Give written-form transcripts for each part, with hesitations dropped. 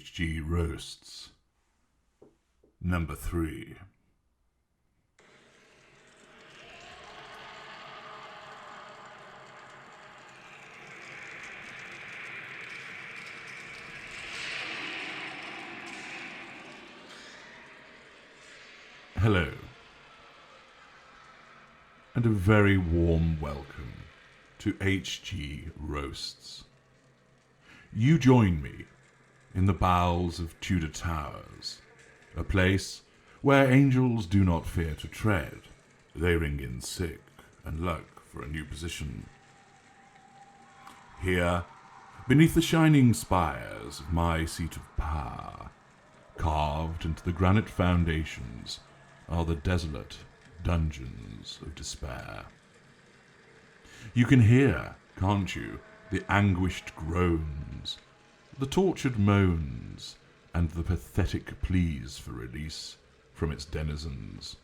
HG Roasts. Number 3. Hello, and a very warm welcome to HG Roasts. You join me in the bowels of Tudor Towers, a place where angels do not fear to tread. They ring in sick and look for a new position. Here, beneath the shining spires of my seat of power, carved into the granite foundations, are the desolate dungeons of despair. You can hear, can't you, the anguished groans, the tortured moans, and the pathetic pleas for release from its denizens.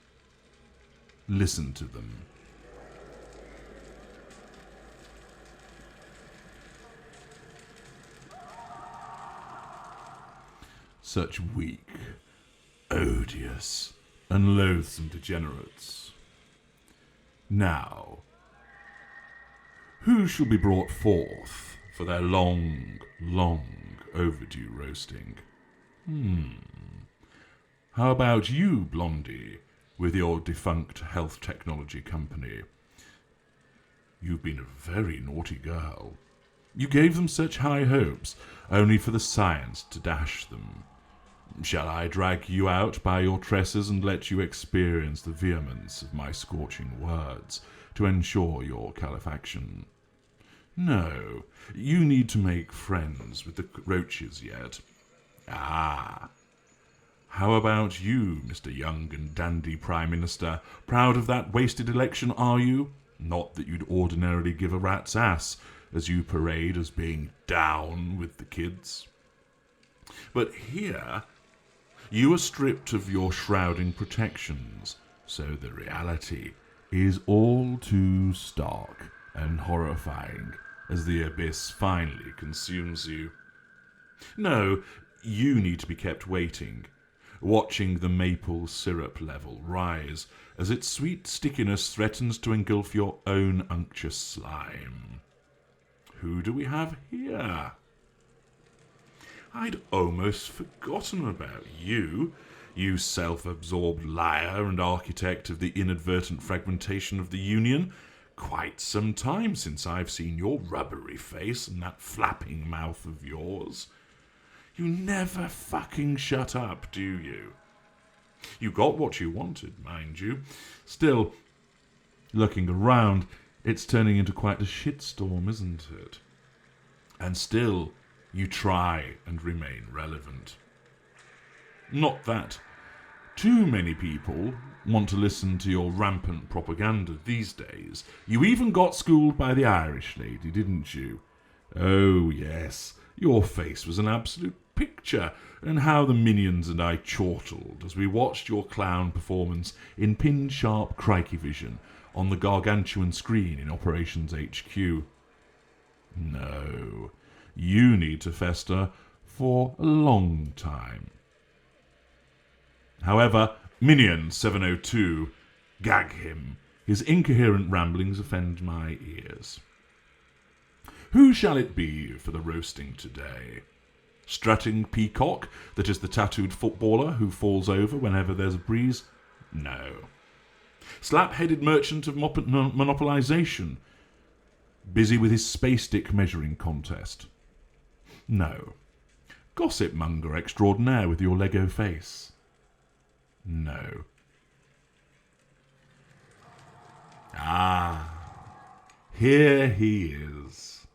Listen to them. Such weak, odious, and loathsome degenerates. Now, who shall be brought forth for their long, long overdue roasting? How about you, Blondie, with your defunct health technology company? You've been a very naughty girl. You gave them such high hopes, only for the science to dash them. Shall I drag you out by your tresses and let you experience the vehemence of my scorching words to ensure your calefaction? No, you need to make friends with the roaches yet. Ah, how about you, Mr. Young and Dandy Prime Minister? Proud of that wasted election, are you? Not that you'd ordinarily give a rat's ass, as you parade as being down with the kids. But here, you are stripped of your shrouding protections, so the reality is all too stark and horrifying as the abyss finally consumes you. No, you need to be kept waiting, watching the maple syrup level rise as its sweet stickiness threatens to engulf your own unctuous slime. Who do we have here? I'd almost forgotten about you, you self-absorbed liar and architect of the inadvertent fragmentation of the Union. Quite some time since I've seen your rubbery face and that flapping mouth of yours. You never fucking shut up, do you? You got what you wanted, mind you. Still, looking around, it's turning into quite a shitstorm, isn't it? And still, you try and remain relevant. Not that too many people want to listen to your rampant propaganda these days. You even got schooled by the Irish lady, didn't you? Oh, yes, your face was an absolute picture, and how the minions and I chortled as we watched your clown performance in pin-sharp crikey vision on the gargantuan screen in Operations HQ. No, you need to fester for a long time. However, Minion 702, gag him. His incoherent ramblings offend my ears. Who shall it be for the roasting today? Strutting peacock that is the tattooed footballer who falls over whenever there's a breeze? No. Slap-headed merchant of monopolization, busy with his space stick measuring contest? No. Gossip monger extraordinaire with your Lego face? No. Ah, here he is.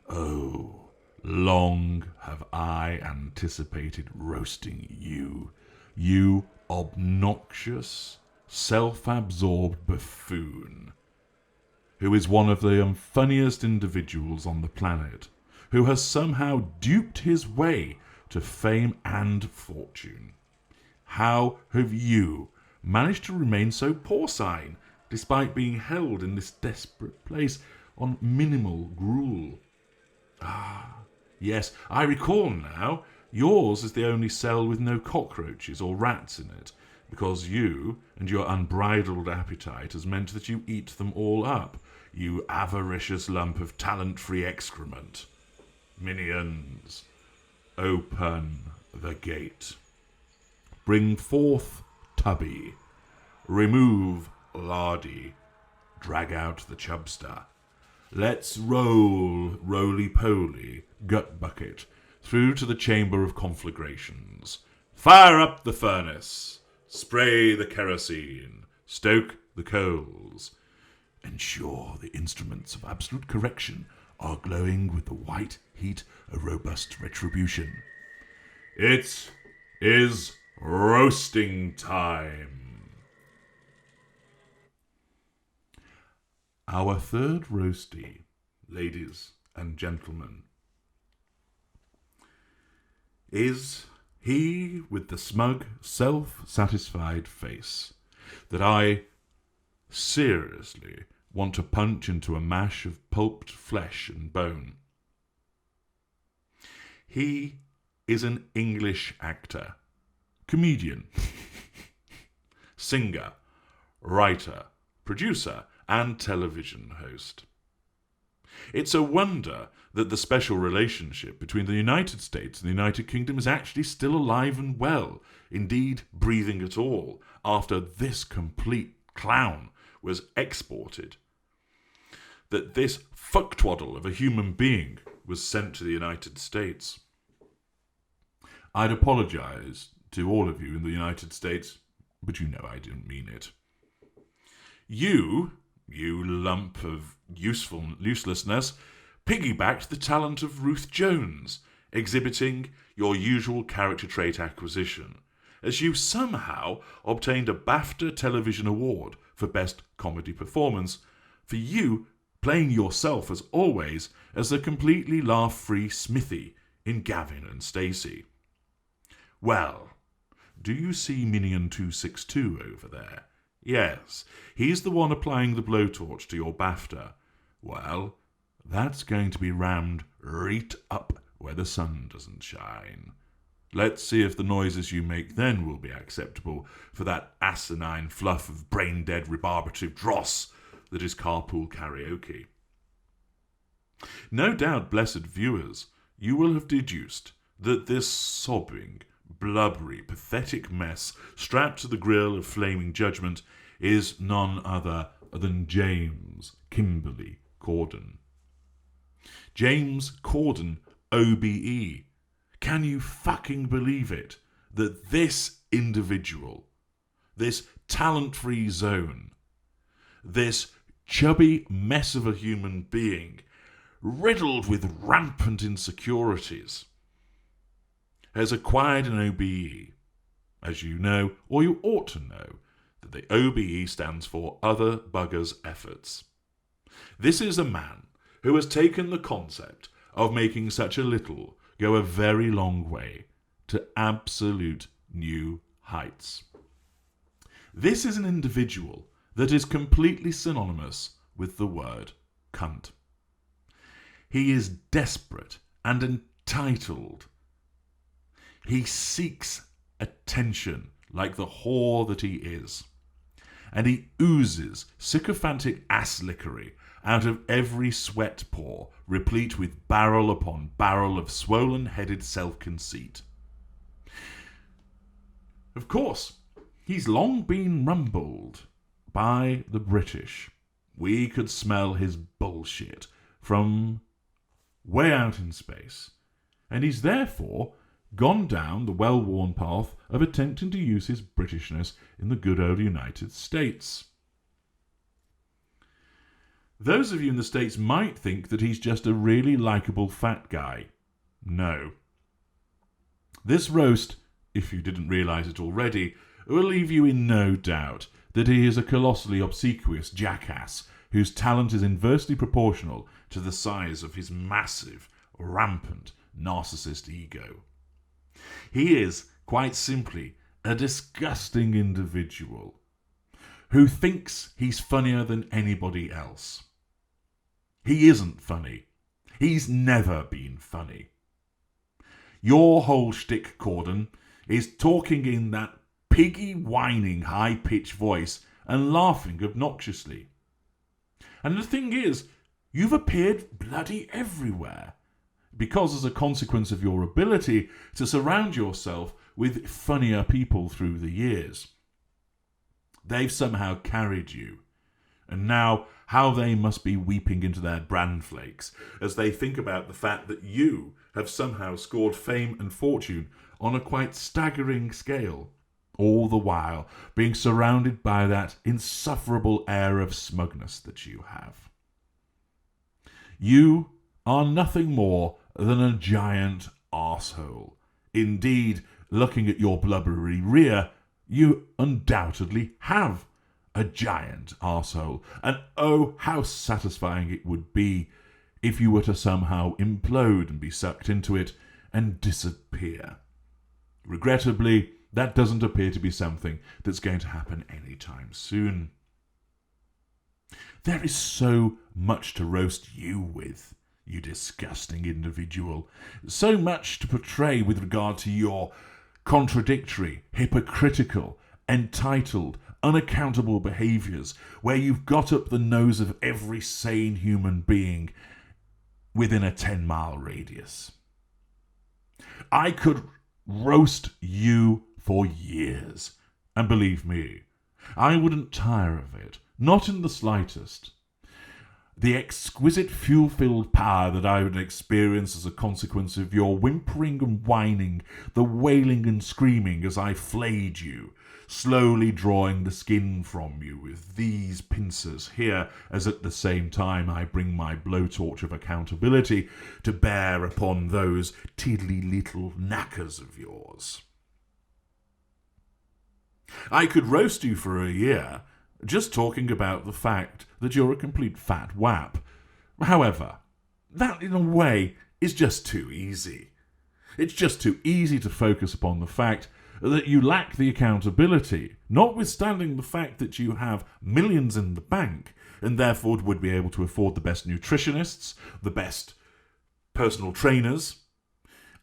Oh, long have I anticipated roasting you, you obnoxious, self-absorbed buffoon, who is one of the funniest individuals on the planet, who has somehow duped his way to fame and fortune. How have you managed to remain so porcine, despite being held in this desperate place on minimal gruel? Ah, yes, I recall now. Yours is the only cell with no cockroaches or rats in it, because you and your unbridled appetite has meant that you eat them all up, you avaricious lump of talent-free excrement. Minions, open the gate. Bring forth Tubby. Remove Lardy. Drag out the chubster. Let's roll roly-poly, gut bucket, through to the chamber of conflagrations. Fire up the furnace. Spray the kerosene. Stoke the coals. Ensure the instruments of absolute correction are glowing with the white heat of robust retribution. It is roasting time. Our third roastie, ladies and gentlemen, is he with the smug, self-satisfied face that I seriously want to punch into a mash of pulped flesh and bone. He is an English actor, comedian, singer, writer, producer, and television host. It's a wonder that the special relationship between the United States and the United Kingdom is actually still alive and well, indeed breathing at all, after this complete clown was exported. That this fucktwaddle of a human being was sent to the United States. I'd apologise to all of you in the United States, but you know I didn't mean it. You lump of uselessness, piggybacked the talent of Ruth Jones, exhibiting your usual character trait acquisition, as you somehow obtained a BAFTA Television Award for Best Comedy Performance, for you playing yourself as always as the completely laugh-free Smithy in Gavin and Stacey. Well, do you see Minion 262 over there? Yes, he's the one applying the blowtorch to your BAFTA. Well, that's going to be rammed right up where the sun doesn't shine. Let's see if the noises you make then will be acceptable for that asinine fluff of brain-dead rebarbative dross that is carpool karaoke. No doubt, blessed viewers, you will have deduced that this sobbing, blubbery, pathetic mess strapped to the grill of flaming judgment is none other than James Kimberly Corden. James Corden, OBE. Can you fucking believe it? That this individual, this talent-free zone, this chubby mess of a human being, riddled with rampant insecurities, has acquired an OBE. As you know, or you ought to know, that the OBE stands for Other Buggers Efforts. This is a man who has taken the concept of making such a little go a very long way to absolute new heights. This is an individual that is completely synonymous with the word cunt. He is desperate and entitled. He seeks attention like the whore that he is. And he oozes sycophantic ass-lickery out of every sweat pore, replete with barrel upon barrel of swollen-headed self-conceit. Of course, he's long been rumbled by the British. We could smell his bullshit from way out in space, and he's therefore gone down the well-worn path of attempting to use his Britishness in the good old United States. Those of you in the States might think that he's just a really likeable fat guy. No. This roast, if you didn't realise it already, will leave you in no doubt that he is a colossally obsequious jackass whose talent is inversely proportional to the size of his massive, rampant, narcissist ego. He is, quite simply, a disgusting individual who thinks he's funnier than anybody else. He isn't funny. He's never been funny. Your whole shtick, Corden, is talking in that piggy, whining, high-pitched voice and laughing obnoxiously. And the thing is, you've appeared bloody everywhere, because as a consequence of your ability to surround yourself with funnier people through the years. They've somehow carried you. And now, how they must be weeping into their bran flakes as they think about the fact that you have somehow scored fame and fortune on a quite staggering scale, all the while being surrounded by that insufferable air of smugness that you have. You are nothing more than a giant arsehole. Indeed, looking at your blubbery rear, you undoubtedly have a giant arsehole. And oh, how satisfying it would be if you were to somehow implode and be sucked into it and disappear. Regrettably, that doesn't appear to be something that's going to happen anytime soon. There is so much to roast you with, you disgusting individual. So much to portray with regard to your contradictory, hypocritical, entitled, unaccountable behaviours, where you've got up the nose of every sane human being within a 10-mile radius. I could roast you for years, and believe me, I wouldn't tire of it, not in the slightest. The exquisite fuel-filled power that I would experience as a consequence of your whimpering and whining, the wailing and screaming as I flayed you, slowly drawing the skin from you with these pincers here, as at the same time I bring my blowtorch of accountability to bear upon those tiddly little knackers of yours. I could roast you for a year, just talking about the fact that you're a complete fat wap. However, that in a way is just too easy. It's just too easy to focus upon the fact that you lack the accountability, notwithstanding the fact that you have millions in the bank, and therefore would be able to afford the best nutritionists, the best personal trainers,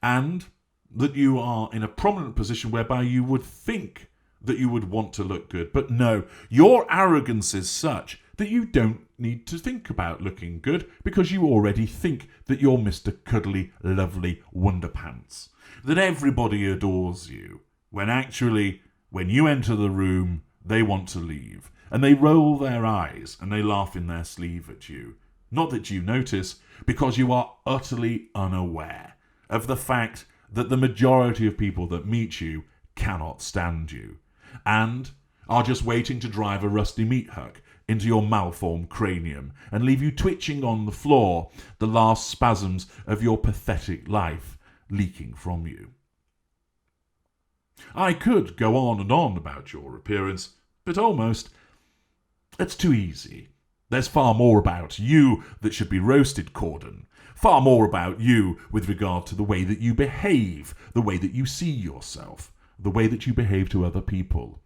and that you are in a prominent position whereby you would think that you would want to look good. But no, your arrogance is such that you don't need to think about looking good because you already think that you're Mr. Cuddly, Lovely Wonderpants. That everybody adores you, when actually, when you enter the room, they want to leave. And they roll their eyes and they laugh in their sleeve at you. Not that you notice, because you are utterly unaware of the fact that the majority of people that meet you cannot stand you, and are just waiting to drive a rusty meat hook into your malformed cranium and leave you twitching on the floor, the last spasms of your pathetic life leaking from you. I could go on and on about your appearance, but almost it's too easy. There's far more about you that should be roasted, Corden. Far more about you with regard to the way that you behave, the way that you see yourself, the way that you behave to other people.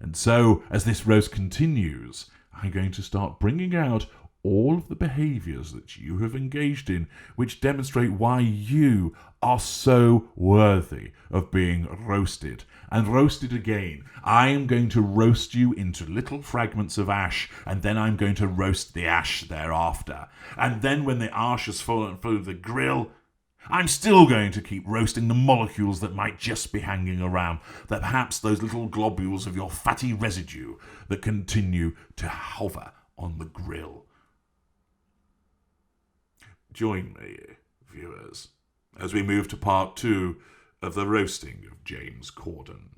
And so, as this roast continues, I'm going to start bringing out all of the behaviours that you have engaged in, which demonstrate why you are so worthy of being roasted. And roasted again. I am going to roast you into little fragments of ash, and then I'm going to roast the ash thereafter. And then when the ash has fallen through the grill, I'm still going to keep roasting the molecules that might just be hanging around, that perhaps those little globules of your fatty residue that continue to hover on the grill. Join me, viewers, as we move to part 2 of the roasting of James Corden.